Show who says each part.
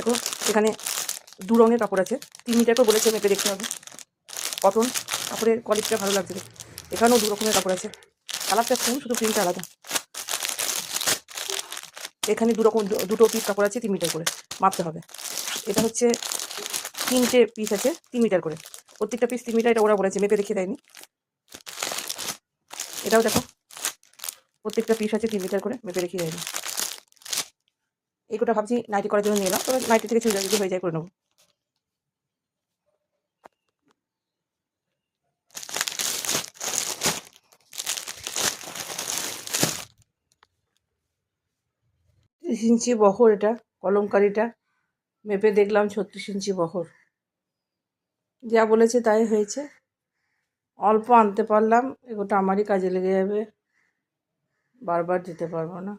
Speaker 1: দেখো এখানে 2 রঙের কাপড় আছে, 3 মিটার করে বলেছে, মেপে দেখতে হবে। কটন কাপড়ের কোয়ালিটিটা ভালো লাগছে। এখানেও 2 রকমের কাপড় আছে, কালারটা সেম, শুধু প্রিন্টটা আলাদা। এখানে 2 পিস কাপড় আছে, 3 মিটার করে মাপতে হবে। এটা হচ্ছে 3টে পিস আছে 3 মিটার করে, প্রত্যেকটা পিস 3 মিটার, এটা ওরা বলেছে, মেপে দেখিয়ে দেয়নি। এটাও দেখো প্রত্যেকটা পিস আছে 3 মিটার করে, মেপে দেখিয়ে দেয়নি। এইটা ভাবছি নাইটি করার জন্য নিয়ে এলাম, তবে নাইটি থেকে চুড়িদার যদি হয়ে যায় করে নেবো। ইঞ্চি বহর, এটা কলমকারিটা মেপে দেখলাম 36 ইঞ্চি বহর। যা বলেছে তাই হয়েছে, অল্প আনতে পারলাম, এগোটা আমারই কাজে লেগে যাবে, বারবার যেতে পারবো না।